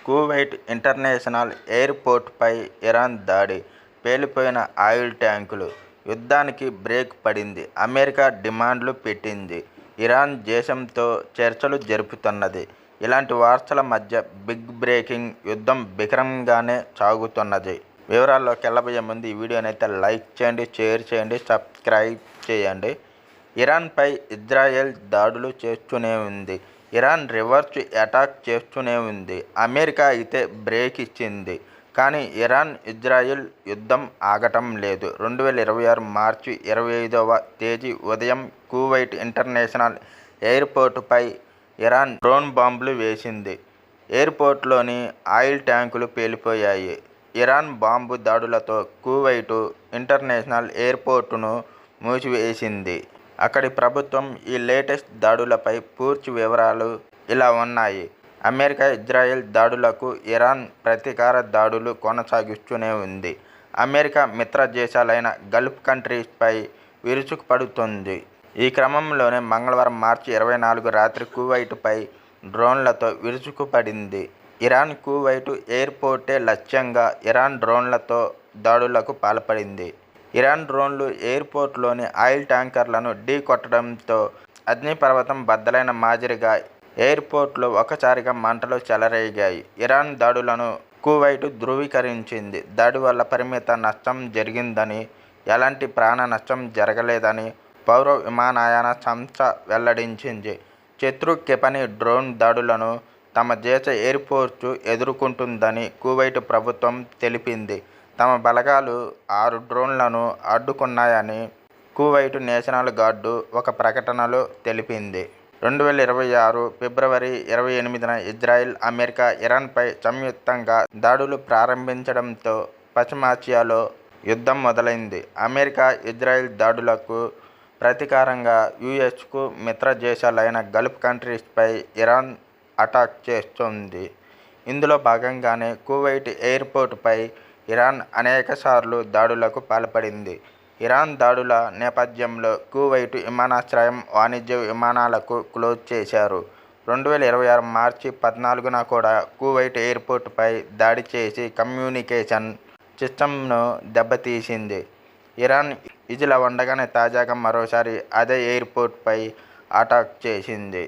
Kuwait international ఎయిర్పోర్టుపై Iran దాడి, పేలిపోయిన oil ట్యాంకులు, యుద్ధానికి బ్రేక్ పడింది. అమెరికా డిమాండ్లు పెట్టింది. ఇరాన్ దేశంతో చర్చలు జరుపుతున్నది. ఇలాంటి వార్తల మధ్య బిగ్ బ్రేకింగ్ యుద్ధం భీకరంగానే సాగుతున్నది. వివరాల్లోకి వెళ్లబోయే ముందు ఈ వీడియోనైతే లైక్ చేయండి, షేర్ చేయండి, సబ్స్క్రైబ్ చేయండి. ఇరాన్పై ఇజ్రాయెల్ దాడులు చేస్తూనే ఉంది. ఇరాన్ రివర్స్ అటాక్ చేస్తూనే ఉంది. అమెరికా అయితే బ్రేక్ ఇచ్చింది. కానీ ఇరాన్ ఇజ్రాయెల్ యుద్ధం ఆగటం లేదు. 2026 మార్చి 25వ తేదీ ఉదయం కువైట్ ఇంటర్నేషనల్ ఎయిర్పోర్టుపై ఇరాన్ డ్రోన్ బాంబులు వేసింది. ఎయిర్పోర్టులోని ఆయిల్ ట్యాంకులు పేలిపోయాయి. ఇరాన్ బాంబు దాడులతో కువైట్ ఇంటర్నేషనల్ ఎయిర్పోర్టును మూసివేసింది. అక్కడి ప్రభుత్వం ఈ లేటెస్ట్ దాడులపై పూర్తి వివరాలు ఇలా ఉన్నాయి. అమెరికా ఇజ్రాయెల్ దాడులకు ఇరాన్ ప్రతీకార దాడులు కొనసాగిస్తూనే ఉంది. అమెరికా మిత్ర దేశాలైన గల్ఫ్ కంట్రీస్పై విరుచుకుపడుతోంది. ఈ క్రమంలోనే మంగళవారం మార్చి 24 రాత్రి కువైట్పై డ్రోన్లతో విరుచుకుపడింది. ఇరాన్ కువైట్ ఎయిర్పోర్టే లక్ష్యంగా ఇరాన్ డ్రోన్లతో దాడులకు పాల్పడింది. ఇరాన్ డ్రోన్లు ఎయిర్పోర్టులోని ఆయిల్ ట్యాంకర్లను ఢీకొట్టడంతో అగ్నిపర్వతం బద్దలైన మాదిరిగా ఎయిర్పోర్టులో ఒక్కసారిగా మంటలు చెలరేగాయి. ఇరాన్ దాడులను కువైట్ ధృవీకరించింది. దాడి వల్ల పరిమిత నష్టం జరిగిందని, ఎలాంటి ప్రాణ నష్టం జరగలేదని పౌర విమానయాన సంస్థ వెల్లడించింది. శత్రు క్షిపణి డ్రోన్ దాడులను తమ దేశ ఎయిర్పోర్టు ఎదుర్కొంటుందని కువైట్ ప్రభుత్వం తెలిపింది. తమ బలగాలు 6 డ్రోన్లను అడ్డుకున్నాయని కువైట్ నేషనల్ గార్డు ఒక ప్రకటనలో తెలిపింది. 2026 ఫిబ్రవరి 28న ఇజ్రాయెల్, అమెరికా ఇరాన్పై సంయుక్తంగా దాడులు ప్రారంభించడంతో పశ్చిమాసియాలో యుద్ధం మొదలైంది. అమెరికా ఇజ్రాయెల్ దాడులకు ప్రతీకారంగా యుఎస్కు మిత్ర దేశాలైన గల్ఫ్ కంట్రీస్పై ఇరాన్ అటాక్ చేస్తోంది. ఇందులో భాగంగానే కువైట్ ఎయిర్పోర్టుపై ఇరాన్ అనేకసార్లు దాడులకు పాల్పడింది. ఇరాన్ దాడుల నేపథ్యంలో కువైట్ విమానాశ్రయం వాణిజ్య విమానాలకు క్లోజ్ చేశారు. 2026 మార్చి 14న కూడా కువైట్ ఎయిర్పోర్టుపై దాడి చేసి కమ్యూనికేషన్ సిస్టమ్ను దెబ్బతీసింది. ఇరాన్ ఇదిలా ఉండగానే తాజాగా మరోసారి అదే ఎయిర్పోర్టుపై అటాక్ చేసింది.